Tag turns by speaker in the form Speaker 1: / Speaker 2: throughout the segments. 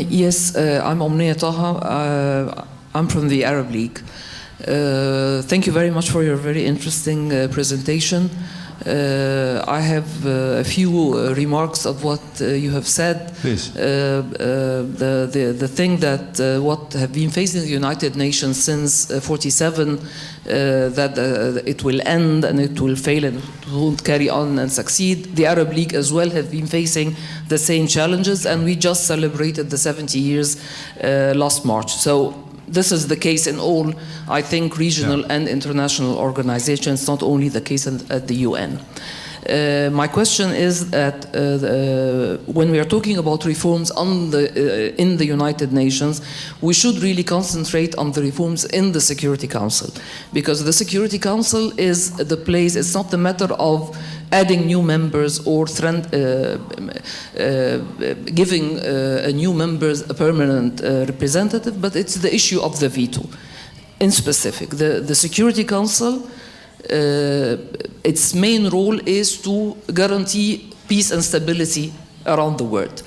Speaker 1: Yes, I'm Omnia Taha. I'm from the Arab League. Thank you very much for your very interesting presentation. I have a few remarks of what you have said.
Speaker 2: Please.
Speaker 1: The thing that what have been facing the United Nations since 47, that it will end and it will fail and it won't carry on and succeed. The Arab League as well have been facing the same challenges, and we just celebrated the 70 years last March. So this is the case in all, I think, regional and international organizations, not only the case at the UN. My question is that when we are talking about reforms on in the United Nations, we should really concentrate on the reforms in the Security Council, because the Security Council is the place, it's not the matter of adding new members or giving a new members a permanent representative, but it's the issue of the veto. In specific, the Security Council, its main role is to guarantee peace and stability around the world.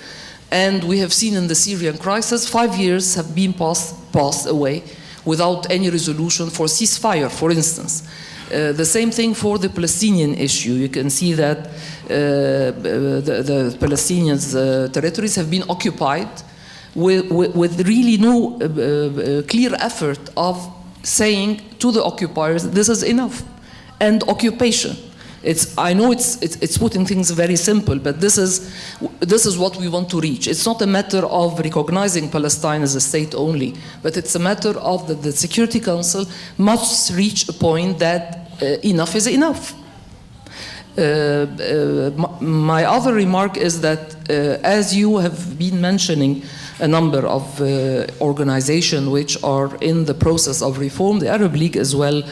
Speaker 1: And we have seen in the Syrian crisis, 5 years have been passed away without any resolution for ceasefire, for instance. The same thing for the Palestinian issue. You can see that the Palestinian territories have been occupied with really no clear effort of saying to the occupiers, this is enough. And occupation. I know it's putting things very simple, but this is what we want to reach. It's not a matter of recognizing Palestine as a state only, but it's a matter of the Security Council must reach a point that enough is enough. My other remark is that as you have been mentioning a number of organizations which are in the process of reform, the Arab League as well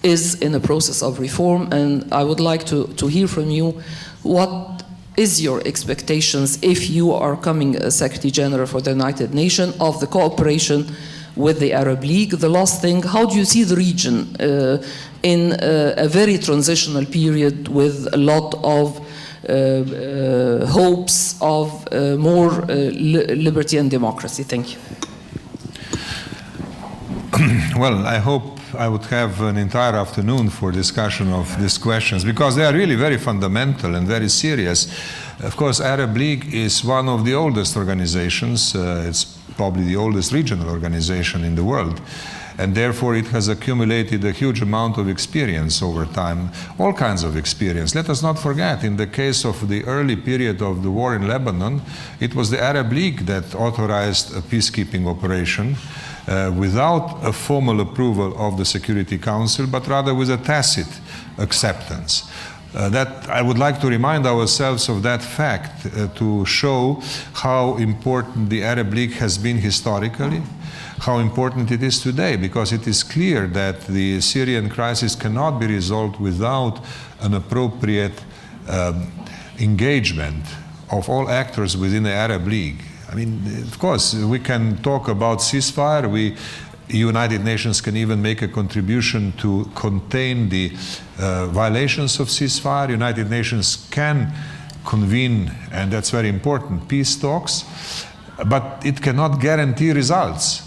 Speaker 1: is in a process of reform, and I would like to hear from you what is your expectations if you are coming as Secretary General for the United Nations of the cooperation with the Arab League. The last thing, how do you see the region in a very transitional period with a lot of hopes of more liberty and democracy? Thank you.
Speaker 2: Well, I hope I would have an entire afternoon for discussion of these questions, because they are really very fundamental and very serious. Of course, Arab League is one of the oldest organizations. It's probably the oldest regional organization in the world. And therefore, it has accumulated a huge amount of experience over time, all kinds of experience. Let us not forget, in the case of the early period of the war in Lebanon, it was the Arab League that authorized a peacekeeping operation without a formal approval of the Security Council, but rather with a tacit acceptance. That I would like to remind ourselves of that fact to show how important the Arab League has been historically, how important it is today, because it is clear that the Syrian crisis cannot be resolved without an appropriate engagement of all actors within the Arab League. I mean, of course, we can talk about ceasefire. United Nations can even make a contribution to contain the violations of ceasefire. United Nations can convene, and that's very important, peace talks, but it cannot guarantee results.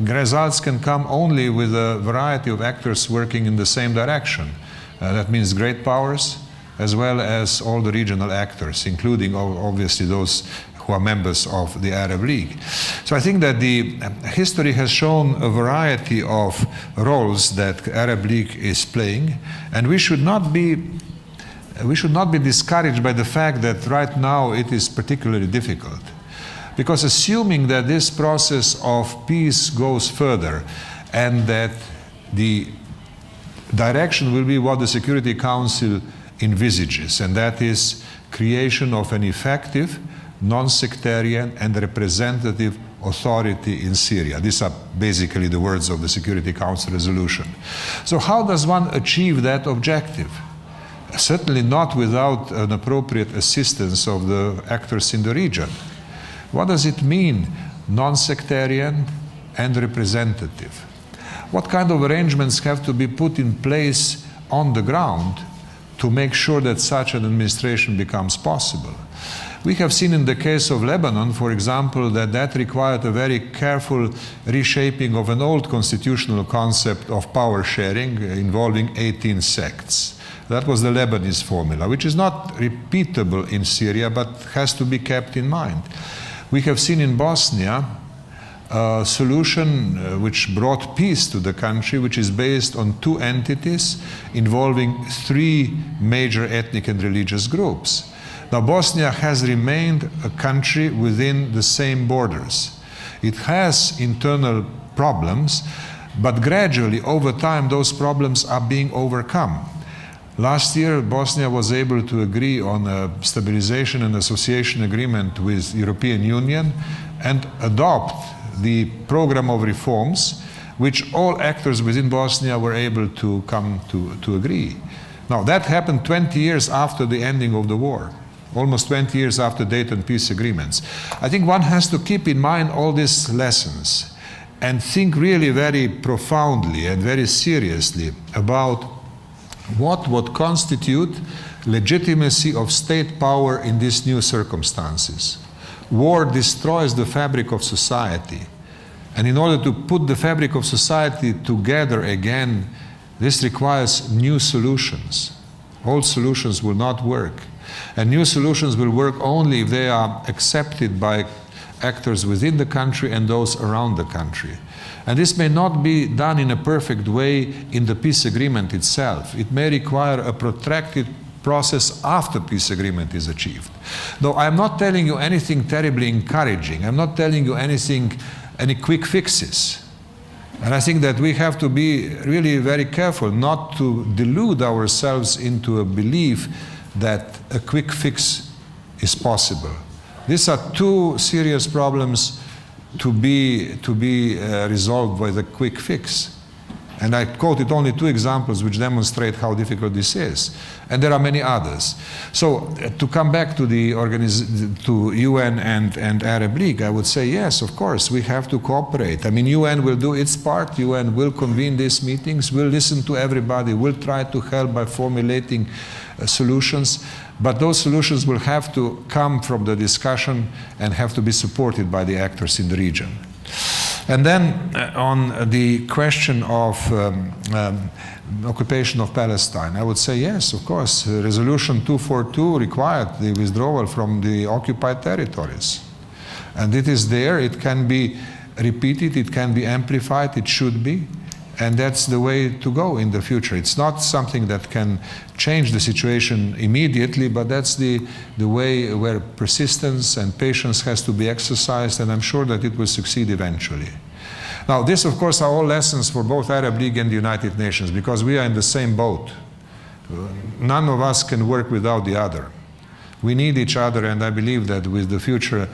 Speaker 2: Results can come only with a variety of actors working in the same direction. That means great powers, as well as all the regional actors, including obviously those who are members of the Arab League. So I think that the history has shown a variety of roles that the Arab League is playing, and we should not be discouraged by the fact that right now it is particularly difficult. Because assuming that this process of peace goes further and that the direction will be what the Security Council envisages, and that is creation of an effective, non-sectarian and representative authority in Syria. These are basically the words of the Security Council resolution. So how does one achieve that objective? Certainly not without an appropriate assistance of the actors in the region. What does it mean, non-sectarian and representative? What kind of arrangements have to be put in place on the ground to make sure that such an administration becomes possible? We have seen in the case of Lebanon, for example, that required a very careful reshaping of an old constitutional concept of power sharing involving 18 sects. That was the Lebanese formula, which is not repeatable in Syria, but has to be kept in mind. We have seen in Bosnia a solution which brought peace to the country, which is based on two entities involving three major ethnic and religious groups. Now, Bosnia has remained a country within the same borders. It has internal problems, but gradually, over time, those problems are being overcome. Last year, Bosnia was able to agree on a stabilization and association agreement with the European Union and adopt the program of reforms, which all actors within Bosnia were able to come to agree. Now, that happened 20 years after the ending of the war, almost 20 years after Dayton peace agreements. I think one has to keep in mind all these lessons and think really very profoundly and very seriously about what would constitute legitimacy of state power in these new circumstances. War destroys the fabric of society. And in order to put the fabric of society together again, this requires new solutions. Old solutions will not work. And new solutions will work only if they are accepted by actors within the country and those around the country. And this may not be done in a perfect way in the peace agreement itself. It may require a protracted process after peace agreement is achieved. Though I'm not telling you anything terribly encouraging. I'm not telling you any quick fixes. And I think that we have to be really very careful not to delude ourselves into a belief that a quick fix is possible. These are two serious problems to be resolved with a quick fix. And I quoted only two examples which demonstrate how difficult this is. And there are many others. So to come back to the UN and Arab League, I would say yes, of course, we have to cooperate. I mean, UN will do its part. UN will convene these meetings, will listen to everybody, will try to help by formulating solutions. But those solutions will have to come from the discussion and have to be supported by the actors in the region. And then on the question of occupation of Palestine, I would say yes, of course. Resolution 242 required the withdrawal from the occupied territories. And it is there, it can be repeated, it can be amplified, it should be. And that's the way to go in the future. It's not something that can change the situation immediately, but that's the way where persistence and patience has to be exercised, and I'm sure that it will succeed eventually. Now, this, of course, are all lessons for both Arab League and the United Nations, because we are in the same boat. None of us can work without the other. We need each other, and I believe that with the future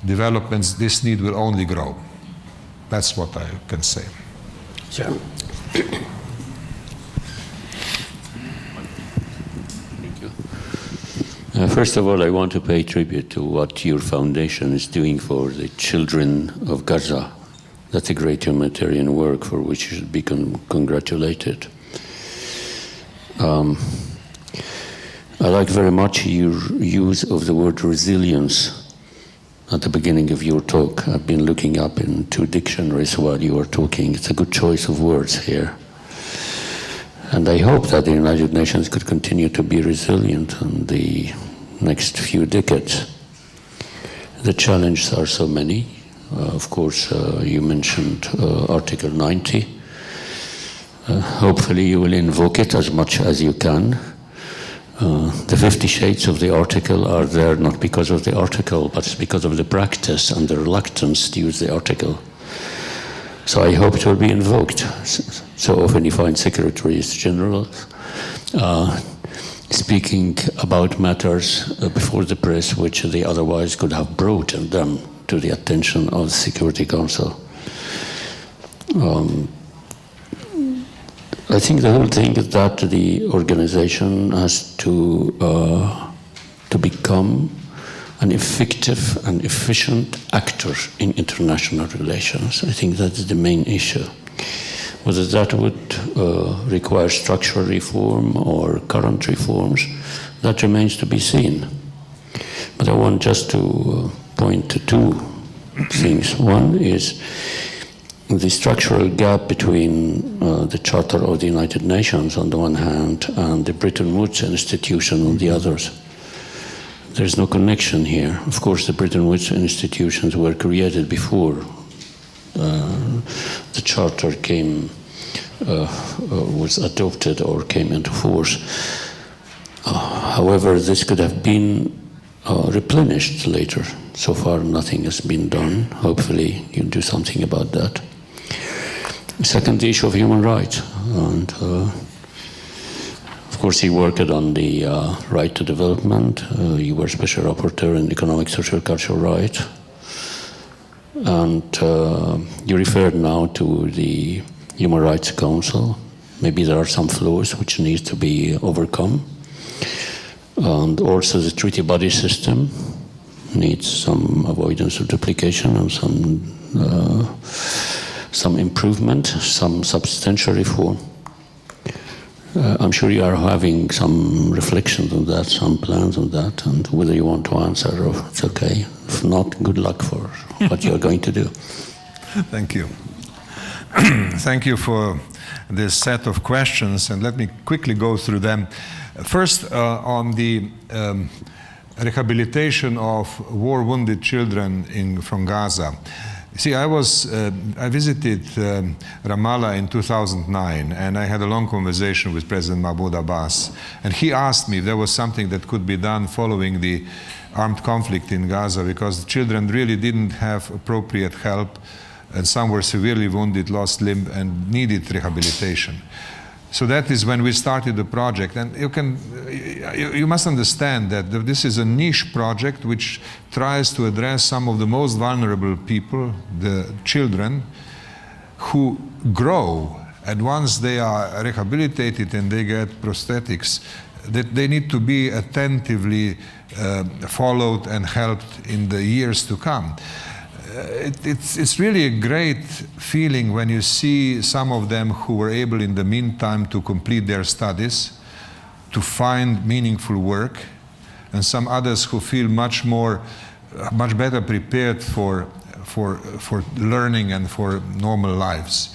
Speaker 2: developments, this need will only grow. That's what I can say.
Speaker 3: Sure.
Speaker 4: Thank you. First of all, I want to pay tribute to what your foundation is doing for the children of Gaza. That's a great humanitarian work for which you should be congratulated. I like very much your use of the word resilience at the beginning of your talk. I've been looking up in two dictionaries while you were talking. It's a good choice of words here. And I hope that the United Nations could continue to be resilient in the next few decades. The challenges are so many. Of course, you mentioned Article 90. Hopefully you will invoke it as much as you can. The 50 shades of the article are there not because of the article, but it's because of the practice and the reluctance to use the article. So I hope it will be invoked. So often you find secretaries general speaking about matters before the press which they otherwise could have brought them to the attention of the Security Council. I think the whole thing is that the organization has to become an effective and efficient actor in international relations. I think that is the main issue. Whether that would require structural reform or current reforms, that remains to be seen. But But I want just to point to two things. One is the structural gap between the Charter of the United Nations on the one hand and the Bretton Woods institution on the others. There's no connection here. Of course, the Bretton Woods institutions were created before the Charter was adopted or came into force. However, this could have been replenished later. So far, nothing has been done. Hopefully, you'll do something about that. Second, the issue of human rights. And of course, he worked on the right to development. You were special rapporteur in economic, social, cultural rights. And you referred now to the Human Rights Council. Maybe there are some flaws which need to be overcome. And also the treaty body system needs some avoidance of duplication and some improvement, some substantial reform. I'm sure you are having some reflections on that, some plans on that, and whether you want to answer, or it's okay. If not, good luck for what you're going to do.
Speaker 2: Thank you. Thank you for this set of questions, and let me quickly go through them. First, on the rehabilitation of war-wounded children from Gaza. See, I visited Ramallah in 2009, and I had a long conversation with President Mahmoud Abbas, and he asked me if there was something that could be done following the armed conflict in Gaza, because the children really didn't have appropriate help, and some were severely wounded, lost limb, and needed rehabilitation. So that is when we started the project, and you must understand that this is a niche project which tries to address some of the most vulnerable people, the children, who grow, and once they are rehabilitated and they get prosthetics, that they need to be attentively followed and helped in the years to come. It's really a great feeling when you see some of them who were able in the meantime to complete their studies, to find meaningful work, and some others who feel much better prepared for learning and for normal lives.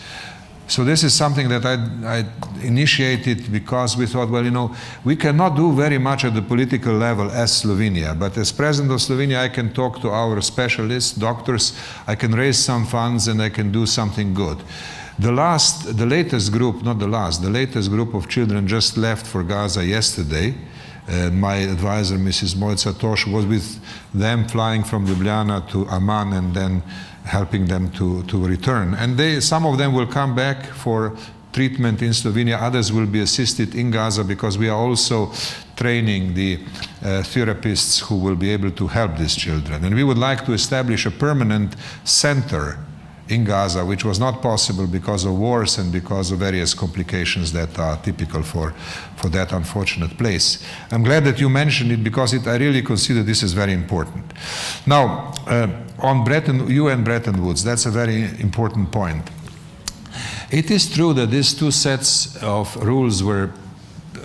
Speaker 2: So this is something that I initiated because we thought, well, you know, we cannot do very much at the political level as Slovenia, but as president of Slovenia, I can talk to our specialists, doctors, I can raise some funds, and I can do something good. The latest group of children just left for Gaza yesterday. My advisor, Mrs. Mojca Tosh, was with them flying from Ljubljana to Amman and then helping them to return. And some of them will come back for treatment in Slovenia, others will be assisted in Gaza, because we are also training the therapists who will be able to help these children. And we would like to establish a permanent center in Gaza, which was not possible because of wars and because of various complications that are typical for that unfortunate place. I'm glad that you mentioned it, because I really consider this is very important. Now, on UN Bretton Woods, that's a very important point. It is true that these two sets of rules were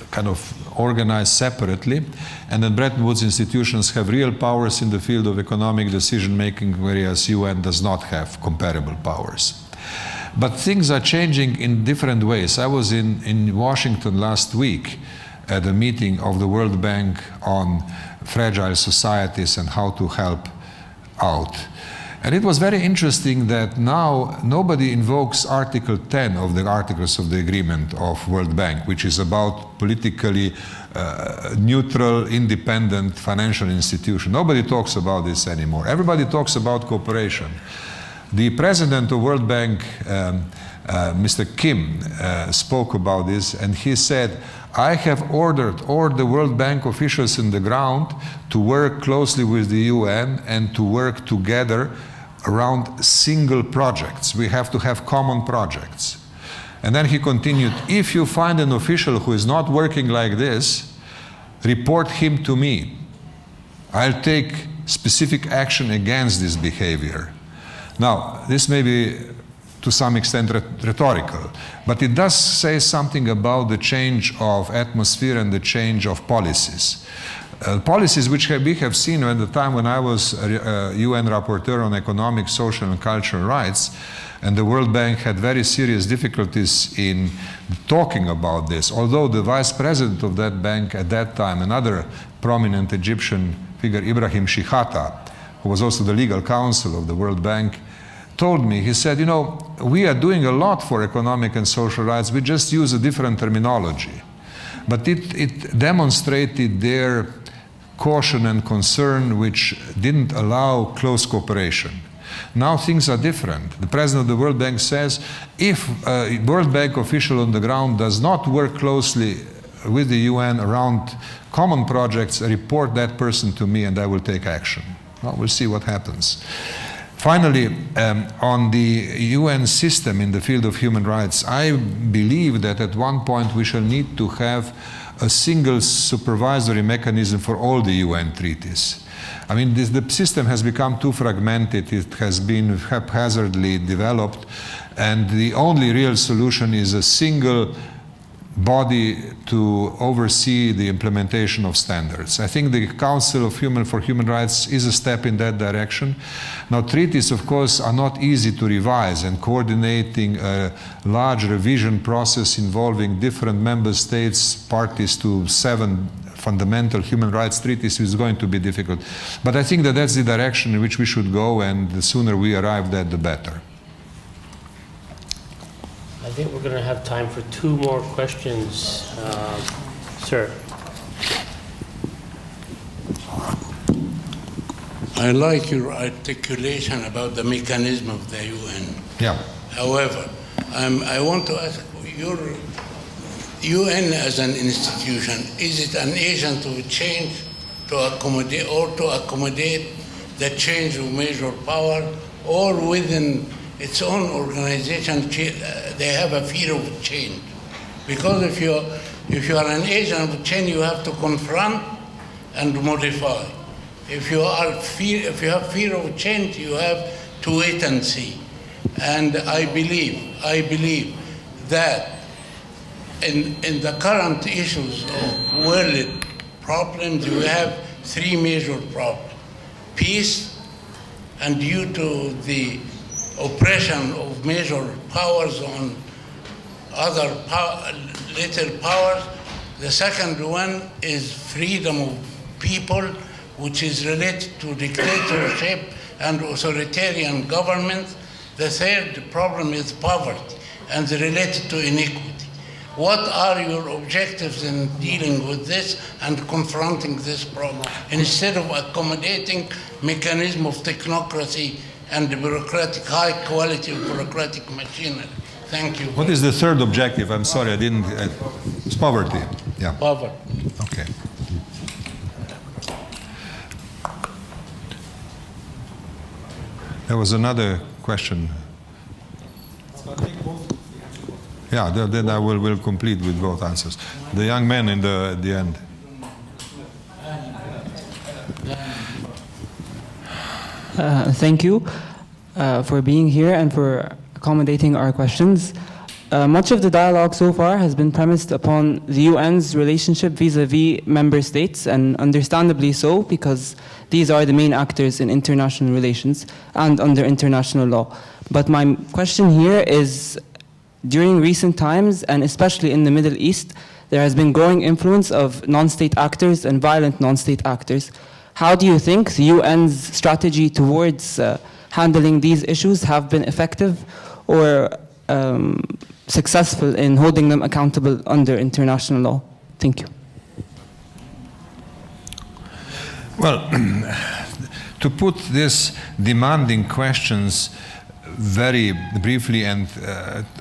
Speaker 2: kind of organized separately, and the Bretton Woods institutions have real powers in the field of economic decision-making, whereas UN does not have comparable powers. But things are changing in different ways. I was in Washington last week at a meeting of the World Bank on fragile societies and how to help out. And it was very interesting that now nobody invokes Article 10 of the Articles of the Agreement of World Bank, which is about politically neutral, independent financial institution. Nobody talks about this anymore. Everybody talks about cooperation. The president of World Bank, Mr. Kim, spoke about this, and he said, I have ordered all the World Bank officials in the ground to work closely with the UN and to work together around single projects. We have to have common projects. And then he continued, if you find an official who is not working like this, report him to me. I'll take specific action against this behavior. Now, this may be to some extent rhetorical, but it does say something about the change of atmosphere and the change of policies. Policies which we have seen at the time when I was UN Rapporteur on Economic, Social and Cultural Rights, and the World Bank had very serious difficulties in talking about this, although the vice president of that bank at that time, another prominent Egyptian figure, Ibrahim Shihata, who was also the legal counsel of the World Bank, told me, he said, you know, we are doing a lot for economic and social rights, we just use a different terminology. But it demonstrated their caution and concern, which didn't allow close cooperation. Now things are different. The president of the World Bank says, if a World Bank official on the ground does not work closely with the UN around common projects, report that person to me and I will take action. Well, we'll see what happens. Finally, on the UN system in the field of human rights, I believe that at one point we shall need to have a single supervisory mechanism for all the UN treaties. I mean, the system has become too fragmented, it has been haphazardly developed, and the only real solution is a single body to oversee the implementation of standards. I think the Council for Human Rights is a step in that direction. Now, treaties, of course, are not easy to revise, and coordinating a large revision process involving different member states, parties to 7 fundamental human rights treaties is going to be difficult. But I think that that's the direction in which we should go, and the sooner we arrive there, the better.
Speaker 3: I think we're going to have time for 2 more questions. Sir.
Speaker 5: I like your articulation about the mechanism of the UN.
Speaker 2: Yeah.
Speaker 5: However, I want to ask, your UN as an institution, is it an agent of change to accommodate the change of major power, or within its own organization, they have a fear of change? Because if you are an agent of change, you have to confront and modify. If you have fear of change, you have to wait and see. And I believe that in the current issues of world problems, we have 3 major problems: peace, and due to the oppression of major powers on other little powers. The second one is freedom of people, which is related to dictatorship and authoritarian government. The third problem is poverty and related to inequity. What are your objectives in dealing with this and confronting this problem, instead of accommodating mechanism of technocracy and bureaucratic, high quality of bureaucratic machinery? Thank you.
Speaker 2: What is the third objective? I'm sorry, I didn't. It's poverty. Yeah.
Speaker 5: Poverty.
Speaker 2: Okay. There was another question. Yeah, then I will complete with both answers. The young man at the end.
Speaker 6: Thank you for being here and for accommodating our questions. Much of the dialogue so far has been premised upon the UN's relationship vis-à-vis member states, and understandably so, because these are the main actors in international relations and under international law. But my question here is, during recent times, and especially in the Middle East, there has been growing influence of non-state actors and violent non-state actors. How do you think the UN's strategy towards handling these issues have been effective or successful in holding them accountable under international law? Thank you.
Speaker 2: Well, to put these demanding questions very briefly and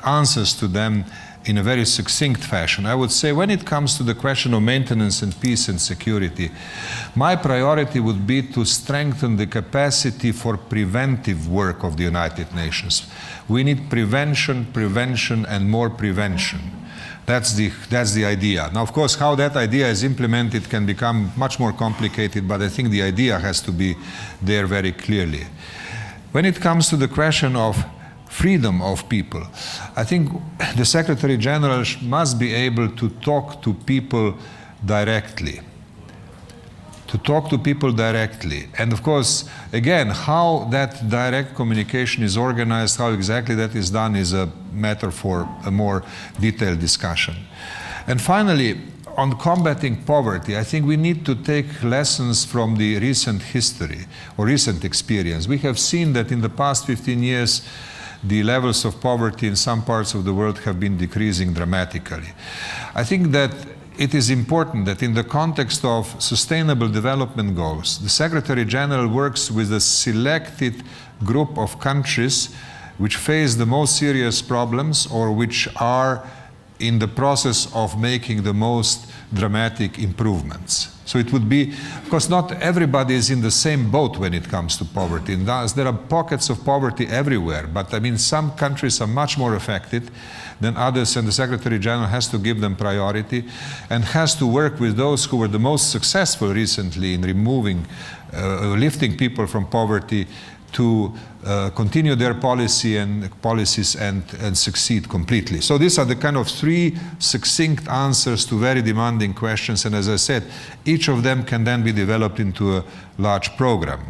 Speaker 2: answers to them in a very succinct fashion, I would say when it comes to the question of maintenance and peace and security, my priority would be to strengthen the capacity for preventive work of the United Nations. We need prevention, prevention, and more prevention. That's the idea. Now, of course, how that idea is implemented can become much more complicated, but I think the idea has to be there very clearly. When it comes to the question of freedom of people, I think the Secretary General must be able to talk to people directly. to talk to people directly. And of course, again, how that direct communication is organized, how exactly that is done is a matter for a more detailed discussion. And finally, on combating poverty, I think we need to take lessons from the recent history or recent experience. We have seen that in the past 15 years, the levels of poverty in some parts of the world have been decreasing dramatically. I think that it is important that in the context of sustainable development goals, the Secretary General works with a selected group of countries which face the most serious problems or which are in the process of making the most dramatic improvements. So it would be, of course, not everybody is in the same boat when it comes to poverty. And thus, there are pockets of poverty everywhere, but I mean, some countries are much more affected than others, and the Secretary General has to give them priority and has to work with those who were the most successful recently in removing, lifting people from poverty to continue their policies and succeed completely. So these are the kind of three succinct answers to very demanding questions, and as I said, each of them can then be developed into a large program.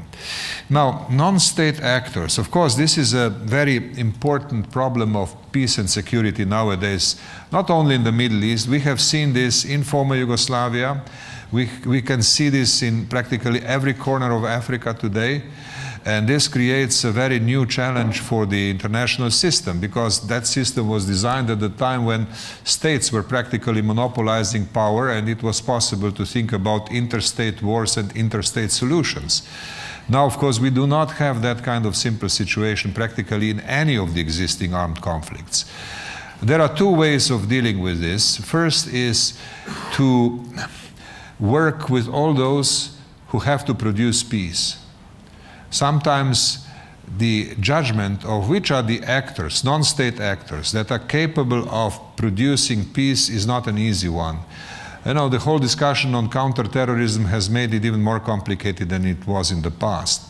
Speaker 2: Now, non-state actors, of course, this is a very important problem of peace and security nowadays, not only in the Middle East. We have seen this in former Yugoslavia. We can see this in practically every corner of Africa today. And this creates a very new challenge for the international system, because that system was designed at the time when states were practically monopolizing power, and it was possible to think about interstate wars and interstate solutions. Now, of course, we do not have that kind of simple situation practically in any of the existing armed conflicts. There are two ways of dealing with this. First is to work with all those who have to produce peace. Sometimes the judgment of which are the actors, non-state actors, that are capable of producing peace is not an easy one. You know, the whole discussion on counterterrorism has made it even more complicated than it was in the past.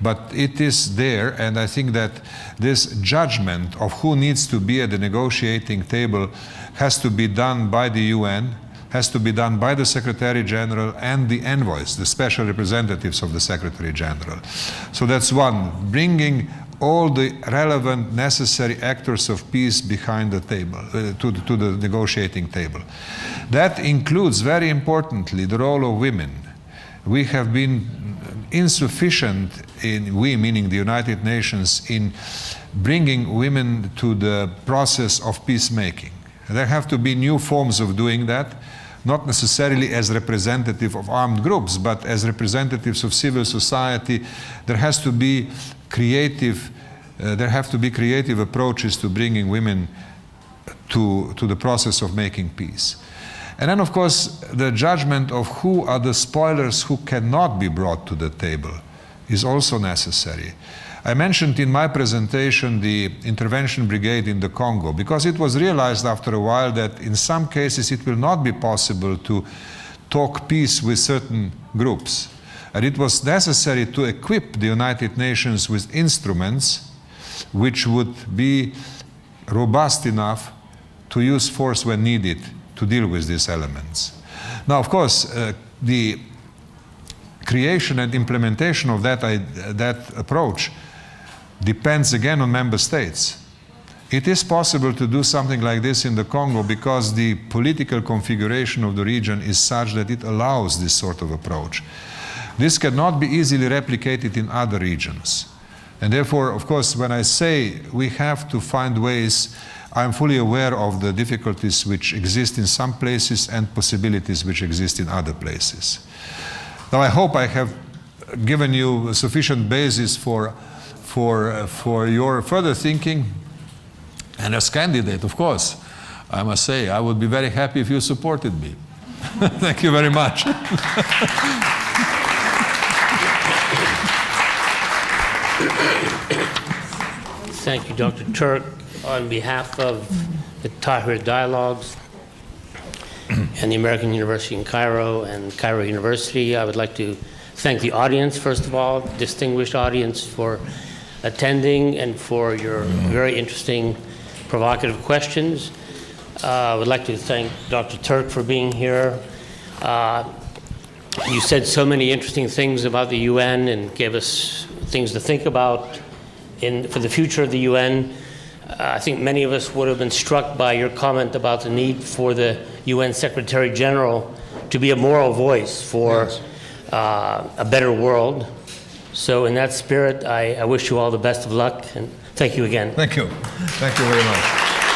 Speaker 2: But it is there, and I think that this judgment of who needs to be at the negotiating table has to be done by the UN, has to be done by the Secretary General and the envoys, the special representatives of the Secretary General. So that's one, bringing all the relevant, necessary actors of peace behind the table, to the negotiating table. That includes, very importantly, the role of women. We have been insufficient we meaning the United Nations, in bringing women to the process of peacemaking. There have to be new forms of doing that, not necessarily as representative of armed groups, but as representatives of civil society. There has to be creative approaches to bringing women to the process of making peace. And then, of course, the judgment of who are the spoilers who cannot be brought to the table is also necessary. I mentioned in my presentation the intervention brigade in the Congo, because it was realized after a while that in some cases it will not be possible to talk peace with certain groups. And it was necessary to equip the United Nations with instruments which would be robust enough to use force when needed to deal with these elements. Now, of course, the creation and implementation of that approach depends again on member states. It is possible to do something like this in the Congo because the political configuration of the region is such that it allows this sort of approach. This cannot be easily replicated in other regions. And therefore, of course, when I say we have to find ways, I'm fully aware of the difficulties which exist in some places and possibilities which exist in other places. Now, I hope I have given you a sufficient basis for your further thinking. And as candidate, of course, I must say, I would be very happy if you supported me. Thank you very much.
Speaker 3: Thank you, Dr. Turk. On behalf of the Tahrir Dialogues and the American University in Cairo and Cairo University, I would like to thank the audience, first of all, distinguished audience, for attending and for your very interesting, provocative questions. I would like to thank Dr. Turk for being here. You said so many interesting things about the UN and gave us things to think about for the future of the UN. I think many of us would have been struck by your comment about the need for the UN Secretary General to be a moral voice for
Speaker 2: Yes.
Speaker 3: a better world. So in that spirit, I wish you all the best of luck, and thank you again.
Speaker 2: Thank you. Thank you very much.